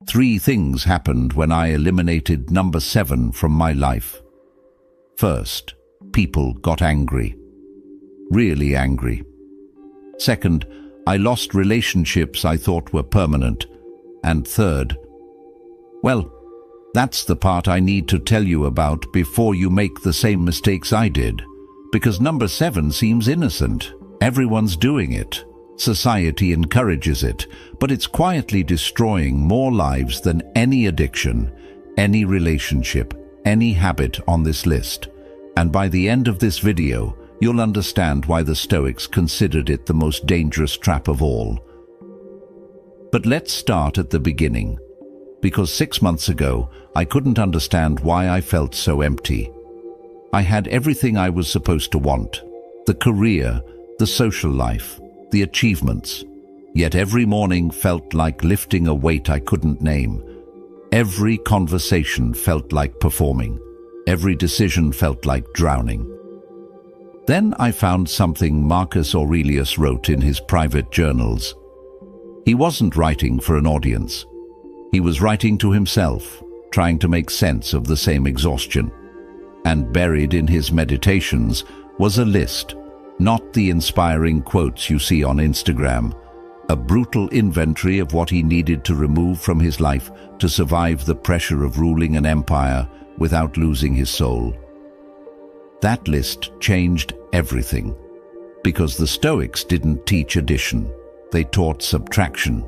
Three things happened when I eliminated number 7 from my life. First, people got angry. Really angry. Second, I lost relationships I thought were permanent. And third, well, that's the part I need to tell you about before you make the same mistakes I did. Because number 7 seems innocent. Everyone's doing it. Society encourages it, but it's quietly destroying more lives than any addiction, any relationship, any habit on this list. And by the end of this video, you'll understand why the Stoics considered it the most dangerous trap of all. But let's start at the beginning. Because 6 months ago, I couldn't understand why I felt so empty. I had everything I was supposed to want: the career, the social life, the achievements. Yet every morning felt like lifting a weight I couldn't name. Every conversation felt like performing. Every decision felt like drowning. Then I found something Marcus Aurelius wrote in his private journals. He wasn't writing for an audience. He was writing to himself, trying to make sense of the same exhaustion. And buried in his meditations was a list, not the inspiring quotes you see on Instagram, a brutal inventory of what he needed to remove from his life to survive the pressure of ruling an empire without losing his soul. That list changed everything, because the Stoics didn't teach addition, they taught subtraction.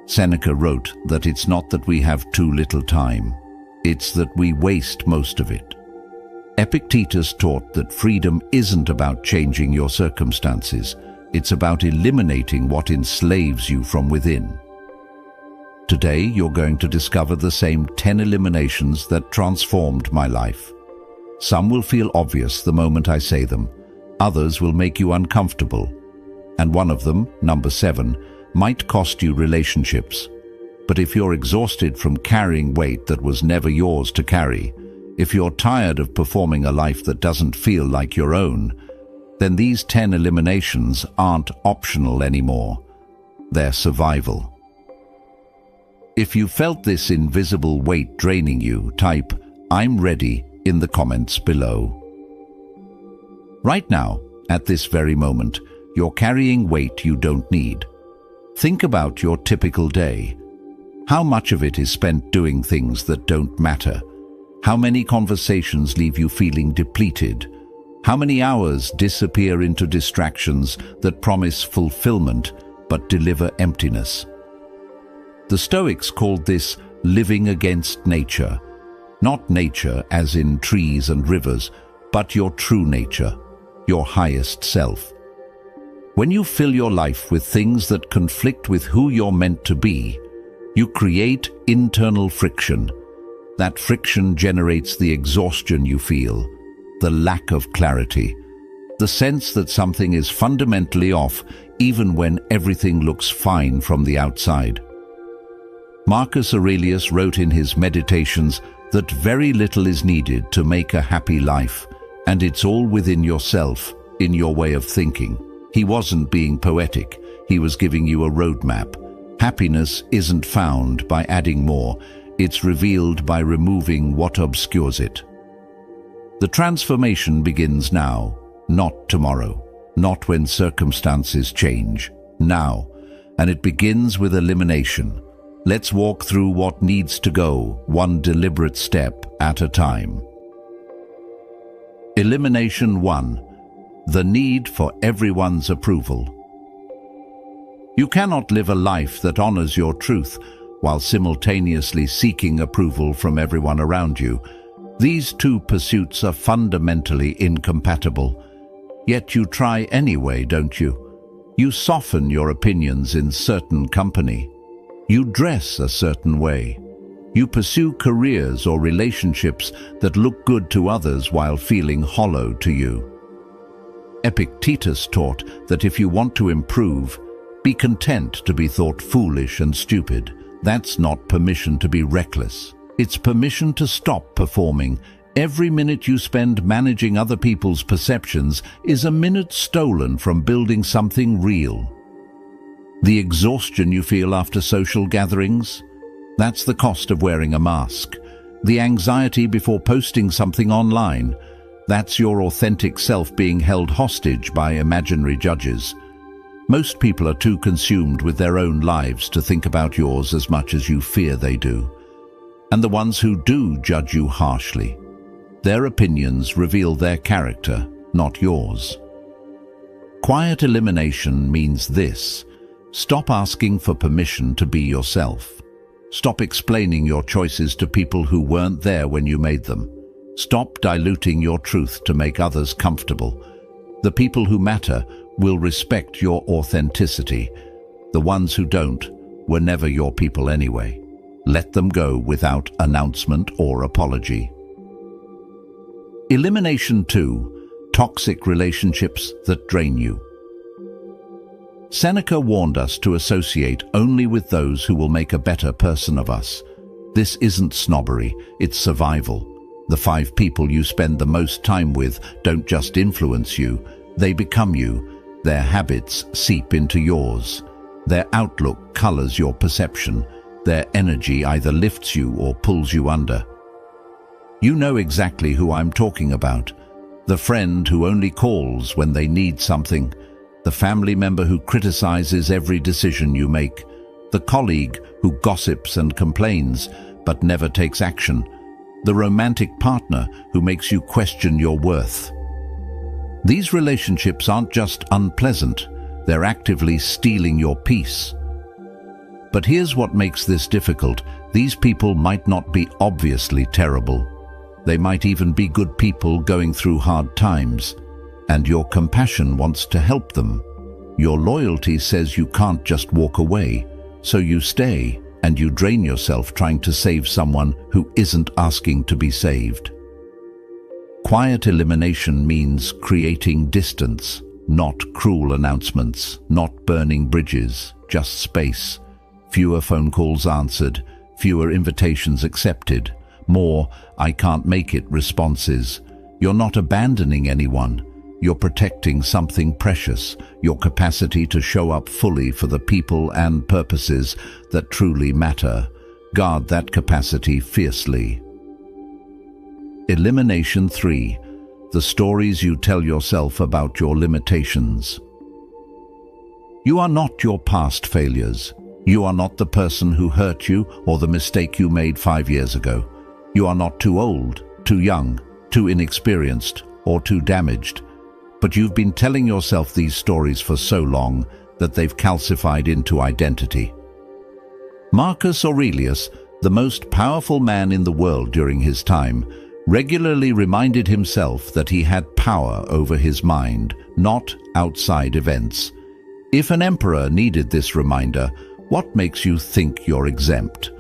Seneca wrote that it's not that we have too little time, it's that we waste most of it. Epictetus taught that freedom isn't about changing your circumstances, it's about eliminating what enslaves you from within. Today, you're going to discover the same 10 eliminations that transformed my life. Some will feel obvious the moment I say them, others will make you uncomfortable. And one of them, number 7, might cost you relationships. But if you're exhausted from carrying weight that was never yours to carry, if you're tired of performing a life that doesn't feel like your own, then these 10 eliminations aren't optional anymore. They're survival. If you felt this invisible weight draining you, type "I'm ready" in the comments below. Right now, at this very moment, you're carrying weight you don't need. Think about your typical day. How much of it is spent doing things that don't matter? How many conversations leave you feeling depleted? How many hours disappear into distractions that promise fulfillment but deliver emptiness? The Stoics called this living against nature. Not nature as in trees and rivers, but your true nature, your highest self. When you fill your life with things that conflict with who you're meant to be, you create internal friction. That friction generates the exhaustion you feel, the lack of clarity, the sense that something is fundamentally off even when everything looks fine from the outside. Marcus Aurelius wrote in his Meditations that very little is needed to make a happy life, and it's all within yourself, in your way of thinking. He wasn't being poetic, he was giving you a roadmap. Happiness isn't found by adding more, it's revealed by removing what obscures it. The transformation begins now, not tomorrow, not when circumstances change, now. And it begins with elimination. Let's walk through what needs to go, one deliberate step at a time. Elimination 1. The need for everyone's approval. You cannot live a life that honors your truth while simultaneously seeking approval from everyone around you. These two pursuits are fundamentally incompatible. Yet you try anyway, don't you? You soften your opinions in certain company. You dress a certain way. You pursue careers or relationships that look good to others while feeling hollow to you. Epictetus taught that if you want to improve, be content to be thought foolish and stupid. That's not permission to be reckless. It's permission to stop performing. Every minute you spend managing other people's perceptions is a minute stolen from building something real. The exhaustion you feel after social gatherings? That's the cost of wearing a mask. The anxiety before posting something online. That's your authentic self being held hostage by imaginary judges. Most people are too consumed with their own lives to think about yours as much as you fear they do. And the ones who do judge you harshly. Their opinions reveal their character, not yours. Quiet elimination means this: stop asking for permission to be yourself. Stop explaining your choices to people who weren't there when you made them. Stop diluting your truth to make others comfortable. The people who matter will respect your authenticity. The ones who don't were never your people anyway. Let them go without announcement or apology. Elimination 2. Toxic relationships that drain you. Seneca warned us to associate only with those who will make a better person of us. This isn't snobbery, it's survival. The 5 people you spend the most time with don't just influence you, they become you. Their habits seep into yours. Their outlook colors your perception. Their energy either lifts you or pulls you under. You know exactly who I'm talking about. The friend who only calls when they need something. The family member who criticizes every decision you make. The colleague who gossips and complains but never takes action. The romantic partner who makes you question your worth. These relationships aren't just unpleasant, they're actively stealing your peace. But here's what makes this difficult. These people might not be obviously terrible. They might even be good people going through hard times. And your compassion wants to help them. Your loyalty says you can't just walk away, so you stay and you drain yourself trying to save someone who isn't asking to be saved. Quiet elimination means creating distance, not cruel announcements, not burning bridges, just space. Fewer phone calls answered, fewer invitations accepted, more "I can't make it" responses. You're not abandoning anyone. You're protecting something precious, your capacity to show up fully for the people and purposes that truly matter. Guard that capacity fiercely. Elimination 3. The stories you tell yourself about your limitations. You are not your past failures. You are not the person who hurt you or the mistake you made 5 years ago. You are not too old, too young, too inexperienced, or too damaged. But you've been telling yourself these stories for so long that they've calcified into identity. Marcus Aurelius, the most powerful man in the world during his time, regularly reminded himself that he had power over his mind, not outside events. If an emperor needed this reminder, what makes you think you're exempt?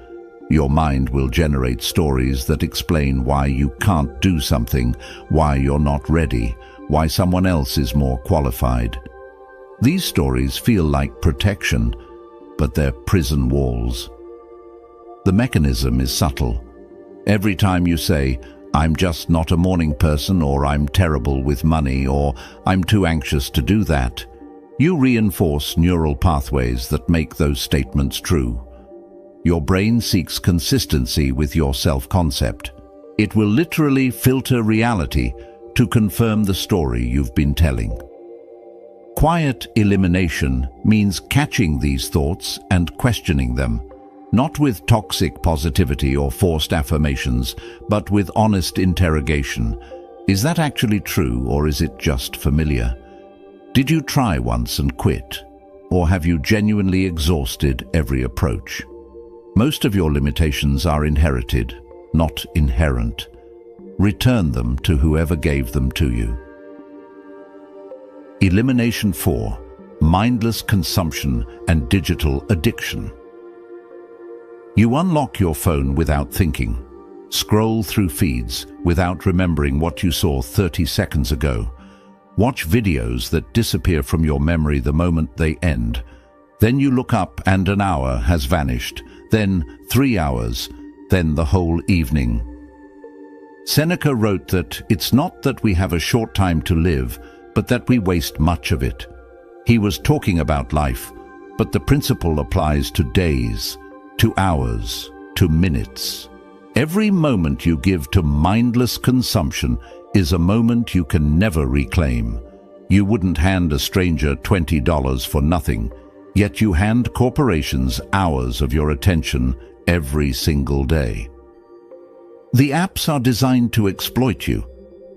Your mind will generate stories that explain why you can't do something, why you're not ready, why someone else is more qualified. These stories feel like protection, but they're prison walls. The mechanism is subtle. Every time you say, "I'm just not a morning person," or "I'm terrible with money," or "I'm too anxious to do that," you reinforce neural pathways that make those statements true. Your brain seeks consistency with your self-concept. It will literally filter reality to confirm the story you've been telling. Quiet elimination means catching these thoughts and questioning them, not with toxic positivity or forced affirmations, but with honest interrogation. Is that actually true, or is it just familiar? Did you try once and quit? Or have you genuinely exhausted every approach? Most of your limitations are inherited, not inherent. Return them to whoever gave them to you. Elimination 4. Mindless consumption and digital addiction. You unlock your phone without thinking. Scroll through feeds without remembering what you saw 30 seconds ago. Watch videos that disappear from your memory the moment they end. Then you look up and an hour has vanished, then 3 hours, then the whole evening. Seneca wrote that it's not that we have a short time to live, but that we waste much of it. He was talking about life, but the principle applies to days, to hours, to minutes. Every moment you give to mindless consumption is a moment you can never reclaim. You wouldn't hand a stranger $20 for nothing, yet you hand corporations hours of your attention every single day. The apps are designed to exploit you.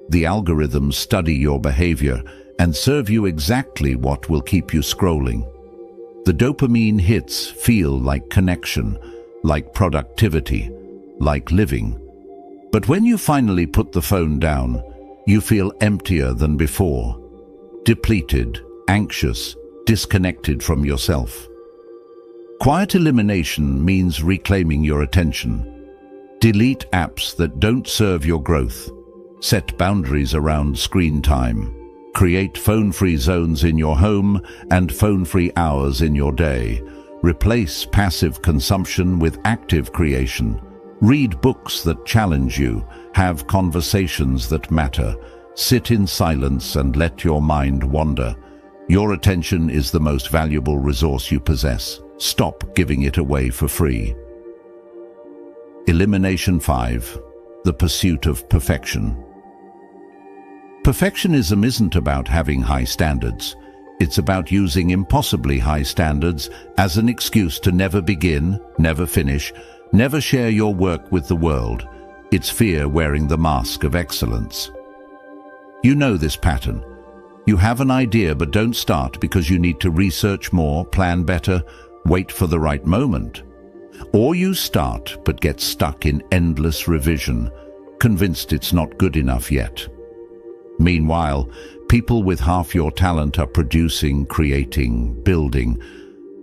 The algorithms study your behavior and serve you exactly what will keep you scrolling. The dopamine hits feel like connection, like productivity, like living. But when you finally put the phone down, you feel emptier than before, depleted, anxious, disconnected from yourself. Quiet elimination means reclaiming your attention. Delete apps that don't serve your growth. Set boundaries around screen time. Create phone-free zones in your home and phone-free hours in your day. Replace passive consumption with active creation. Read books that challenge you. Have conversations that matter. Sit in silence and let your mind wander. Your attention is the most valuable resource you possess. Stop giving it away for free. Elimination 5. The pursuit of perfection. Perfectionism isn't about having high standards. It's about using impossibly high standards as an excuse to never begin, never finish, never share your work with the world. It's fear wearing the mask of excellence. You know this pattern. You have an idea but don't start because you need to research more, plan better, wait for the right moment. Or you start but get stuck in endless revision, convinced it's not good enough yet. Meanwhile, people with half your talent are producing, creating, building,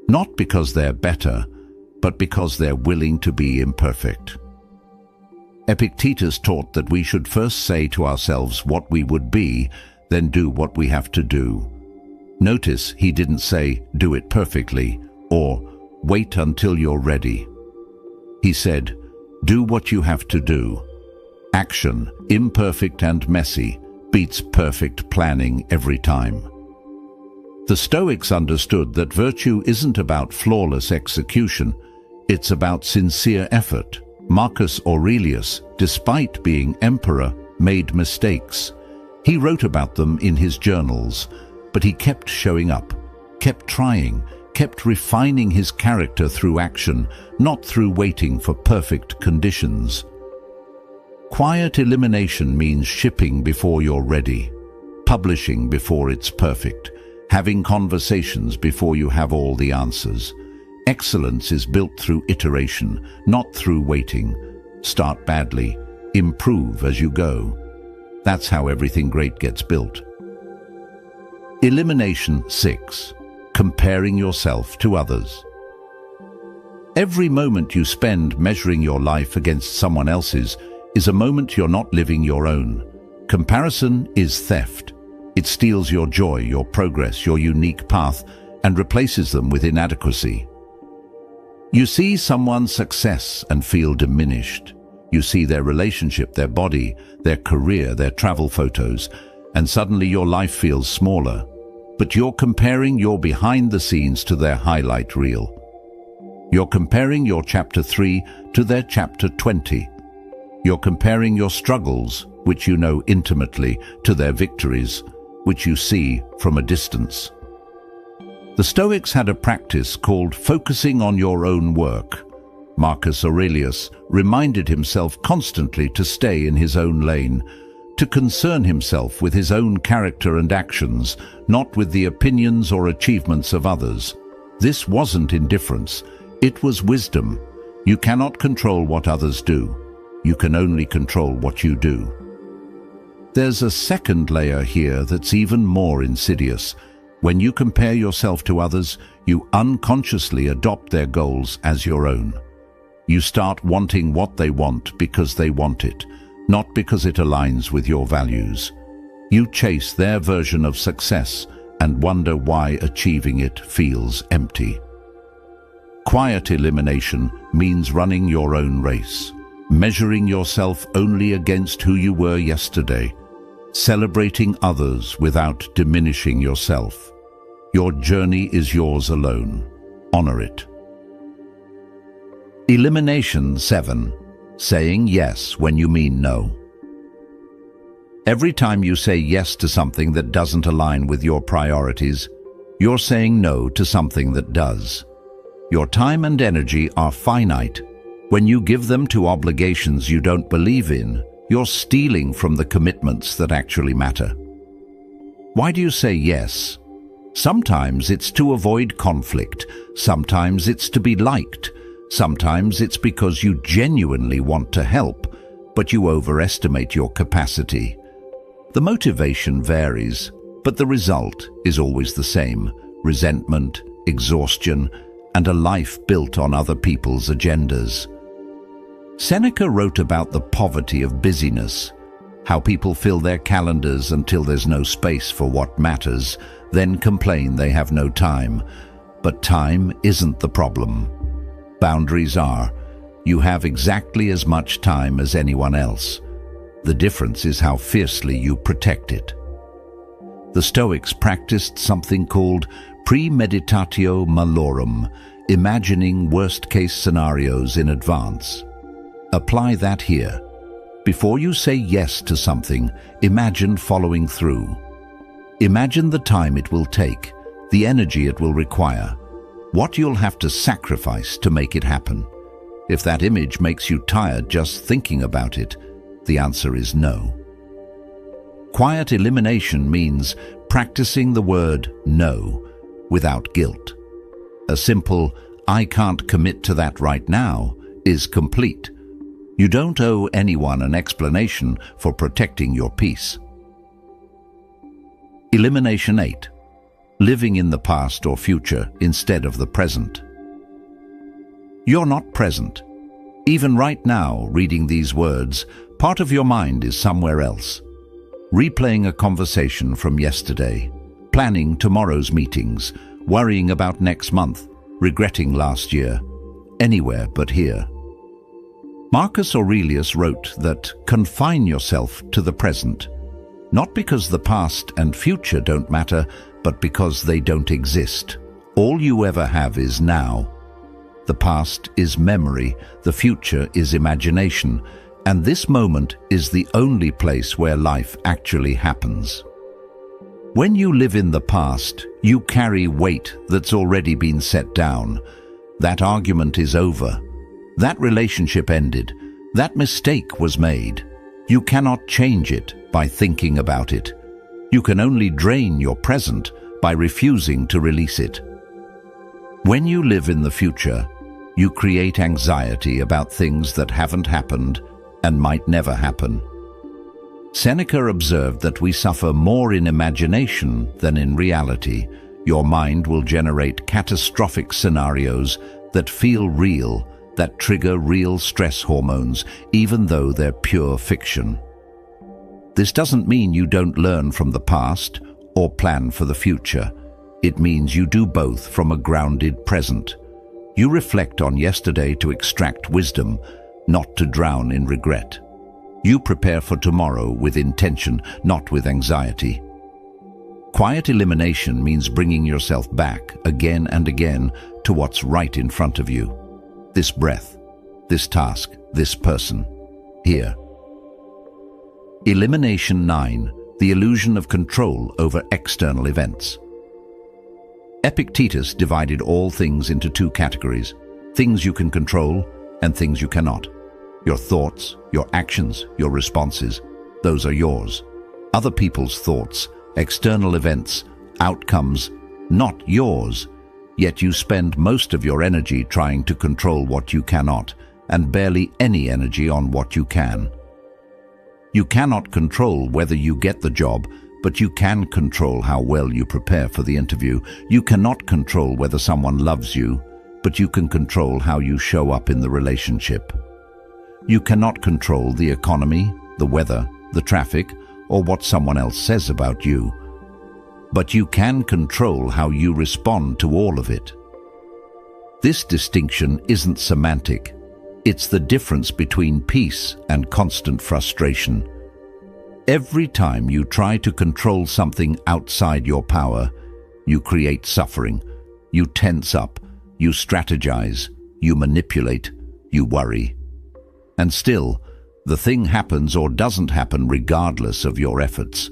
not because they're better, but because they're willing to be imperfect. Epictetus taught that we should first say to ourselves what we would be, then do what we have to do. Notice he didn't say, do it perfectly, or wait until you're ready. He said, do what you have to do. Action, imperfect and messy, beats perfect planning every time. The Stoics understood that virtue isn't about flawless execution, it's about sincere effort. Marcus Aurelius, despite being emperor, made mistakes. He wrote about them in his journals, but he kept showing up, kept trying, kept refining his character through action, not through waiting for perfect conditions. Quiet elimination means shipping before you're ready, publishing before it's perfect, having conversations before you have all the answers. Excellence is built through iteration, not through waiting. Start badly, improve as you go. That's how everything great gets built. Elimination 6. Comparing yourself to others. Every moment you spend measuring your life against someone else's is a moment you're not living your own. Comparison is theft. It steals your joy, your progress, your unique path, and replaces them with inadequacy. You see someone's success and feel diminished. You see their relationship, their body, their career, their travel photos, and suddenly your life feels smaller. But you're comparing your behind the scenes to their highlight reel. You're comparing your chapter 3 to their chapter 20. You're comparing your struggles, which you know intimately, to their victories, which you see from a distance. The Stoics had a practice called focusing on your own work. Marcus Aurelius reminded himself constantly to stay in his own lane, to concern himself with his own character and actions, not with the opinions or achievements of others. This wasn't indifference, it was wisdom. You cannot control what others do. You can only control what you do. There's a second layer here that's even more insidious. When you compare yourself to others, you unconsciously adopt their goals as your own. You start wanting what they want because they want it, not because it aligns with your values. You chase their version of success and wonder why achieving it feels empty. Quiet elimination means running your own race, measuring yourself only against who you were yesterday, celebrating others without diminishing yourself. Your journey is yours alone. Honor it. Elimination 7. Saying yes when you mean no. Every time you say yes to something that doesn't align with your priorities, you're saying no to something that does. Your time and energy are finite. When you give them to obligations you don't believe in, you're stealing from the commitments that actually matter. Why do you say yes? Sometimes it's to avoid conflict. Sometimes it's to be liked. Sometimes it's because you genuinely want to help, but you overestimate your capacity. The motivation varies, but the result is always the same: resentment, exhaustion, and a life built on other people's agendas. Seneca wrote about the poverty of busyness, how people fill their calendars until there's no space for what matters, then complain they have no time. But time isn't the problem. Boundaries are. You have exactly as much time as anyone else. The difference is how fiercely you protect it. The Stoics practiced something called premeditatio malorum, imagining worst-case scenarios in advance. Apply that here. Before you say yes to something, imagine following through. Imagine the time it will take, the energy it will require, what you'll have to sacrifice to make it happen. If that image makes you tired just thinking about it, the answer is no. Quiet elimination means practicing the word no without guilt. A simple "I can't commit to that right now" is complete. You don't owe anyone an explanation for protecting your peace. Elimination 8. Living in the past or future instead of the present. You're not present. Even right now, reading these words, part of your mind is somewhere else. Replaying a conversation from yesterday, planning tomorrow's meetings, worrying about next month, regretting last year. Anywhere but here. Marcus Aurelius wrote that confine yourself to the present, not because the past and future don't matter, but because they don't exist. All you ever have is now. The past is memory, the future is imagination, and this moment is the only place where life actually happens. When you live in the past, you carry weight that's already been set down. That argument is over. That relationship ended. That mistake was made. You cannot change it by thinking about it. You can only drain your present by refusing to release it. When you live in the future, you create anxiety about things that haven't happened and might never happen. Seneca observed that we suffer more in imagination than in reality. Your mind will generate catastrophic scenarios that feel real, that trigger real stress hormones, even though they're pure fiction. This doesn't mean you don't learn from the past or plan for the future. It means you do both from a grounded present. You reflect on yesterday to extract wisdom, not to drown in regret. You prepare for tomorrow with intention, not with anxiety. Quiet elimination means bringing yourself back again and again to what's right in front of you. This breath, this task, this person, here. Elimination 9. The illusion of control over external events. Epictetus divided all things into two categories: things you can control and things you cannot. Your thoughts, your actions, your responses, those are yours. Other people's thoughts, external events, outcomes, not yours. Yet you spend most of your energy trying to control what you cannot, and barely any energy on what you can. You cannot control whether you get the job, but you can control how well you prepare for the interview. You cannot control whether someone loves you, but you can control how you show up in the relationship. You cannot control the economy, the weather, the traffic, or what someone else says about you. But you can control how you respond to all of it. This distinction isn't semantic. It's the difference between peace and constant frustration. Every time you try to control something outside your power, you create suffering. You tense up, you strategize, you manipulate, you worry. And still, the thing happens or doesn't happen regardless of your efforts.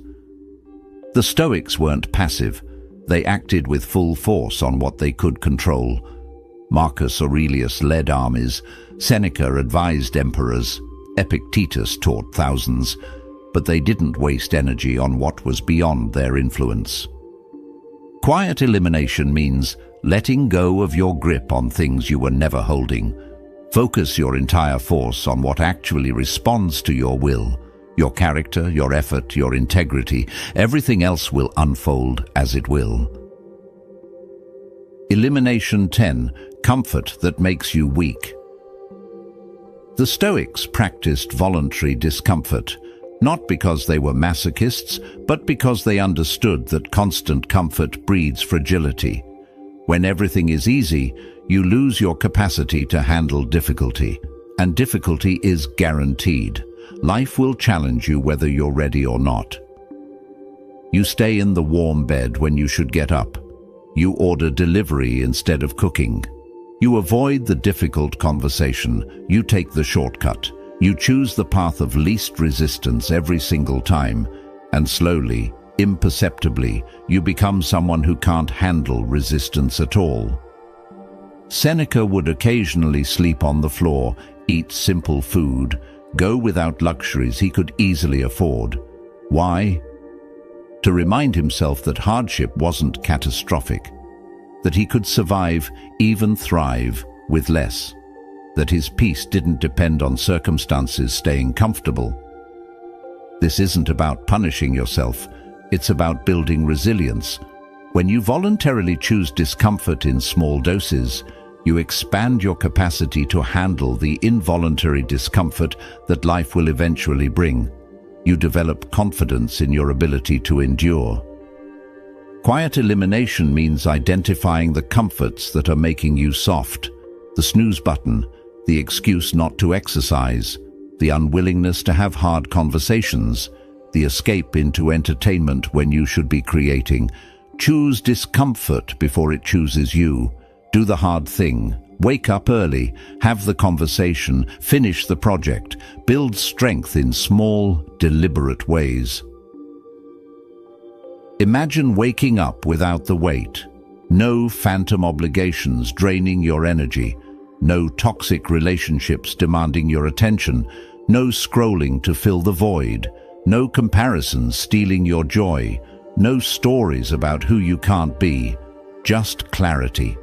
The Stoics weren't passive. They acted with full force on what they could control. Marcus Aurelius led armies, Seneca advised emperors, Epictetus taught thousands, but they didn't waste energy on what was beyond their influence. Quiet elimination means letting go of your grip on things you were never holding. Focus your entire force on what actually responds to your will, your character, your effort, your integrity. Everything else will unfold as it will. Elimination 10. Comfort that makes you weak. The Stoics practiced voluntary discomfort, not because they were masochists, but because they understood that constant comfort breeds fragility. When everything is easy, you lose your capacity to handle difficulty, and difficulty is guaranteed. Life will challenge you whether you're ready or not. You stay in the warm bed when you should get up. You order delivery instead of cooking. You avoid the difficult conversation. You take the shortcut. You choose the path of least resistance every single time, and slowly, imperceptibly, you become someone who can't handle resistance at all. Seneca would occasionally sleep on the floor, eat simple food, go without luxuries he could easily afford. Why? To remind himself that hardship wasn't catastrophic, that he could survive, even thrive, with less, that his peace didn't depend on circumstances staying comfortable. This isn't about punishing yourself, it's about building resilience. When you voluntarily choose discomfort in small doses, you expand your capacity to handle the involuntary discomfort that life will eventually bring. You develop confidence in your ability to endure. Quiet elimination means identifying the comforts that are making you soft, the snooze button, the excuse not to exercise, the unwillingness to have hard conversations, the escape into entertainment when you should be creating. Choose discomfort before it chooses you. Do the hard thing. Wake up early. Have the conversation. Finish the project. Build strength in small, deliberate ways. Imagine waking up without the weight. No phantom obligations draining your energy. No toxic relationships demanding your attention. No scrolling to fill the void. No comparisons stealing your joy. No stories about who you can't be. Just clarity.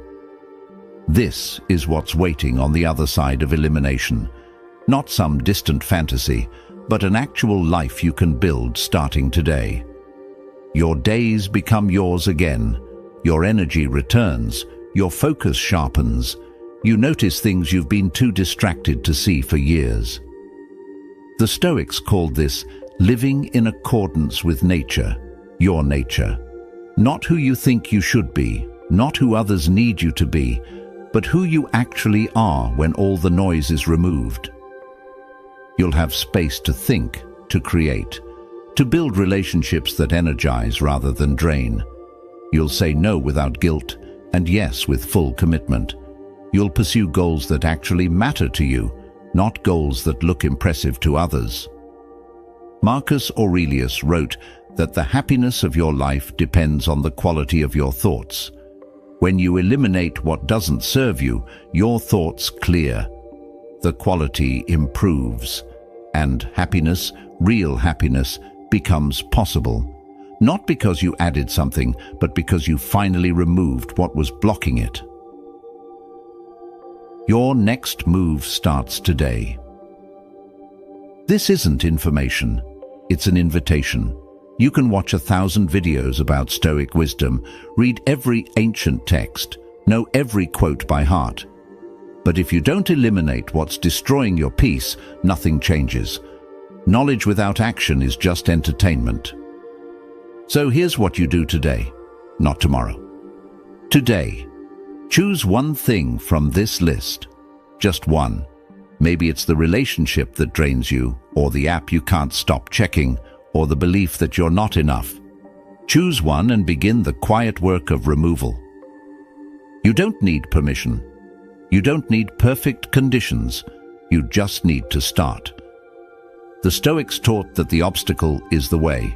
This is what's waiting on the other side of elimination. Not some distant fantasy, but an actual life you can build starting today. Your days become yours again. Your energy returns. Your focus sharpens. You notice things you've been too distracted to see for years. The Stoics called this living in accordance with nature, your nature. Not who you think you should be, not who others need you to be, but who you actually are when all the noise is removed. You'll have space to think, to create, to build relationships that energize rather than drain. You'll say no without guilt, and yes with full commitment. You'll pursue goals that actually matter to you, not goals that look impressive to others. Marcus Aurelius wrote that the happiness of your life depends on the quality of your thoughts. When you eliminate what doesn't serve you, your thoughts clear. The quality improves, and happiness, real happiness, becomes possible. Not because you added something, but because you finally removed what was blocking it. Your next move starts today. This isn't information, it's an invitation. You can watch 1,000 videos about Stoic wisdom, read every ancient text, know every quote by heart. But if you don't eliminate what's destroying your peace, nothing changes. Knowledge without action is just entertainment. So here's what you do today, not tomorrow. Today, choose one thing from this list. Just one. Maybe it's the relationship that drains you, or the app you can't stop checking, or the belief that you're not enough. Choose one and begin the quiet work of removal. You don't need permission. You don't need perfect conditions, you just need to start. The Stoics taught that the obstacle is the way.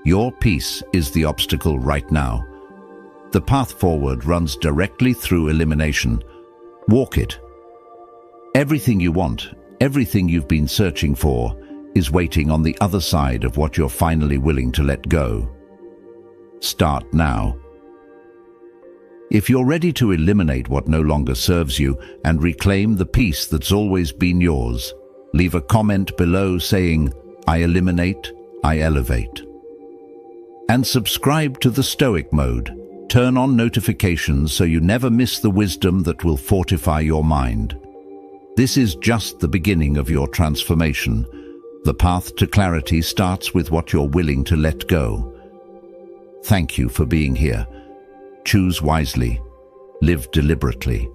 Your peace is the obstacle right now. The path forward runs directly through elimination. Walk it. Everything you want, everything you've been searching for, is waiting on the other side of what you're finally willing to let go. Start now. If you're ready to eliminate what no longer serves you and reclaim the peace that's always been yours, leave a comment below saying, "I eliminate, I elevate." And subscribe to the Stoic Mode. Turn on notifications so you never miss the wisdom that will fortify your mind. This is just the beginning of your transformation. The path to clarity starts with what you're willing to let go. Thank you for being here. Choose wisely, live deliberately,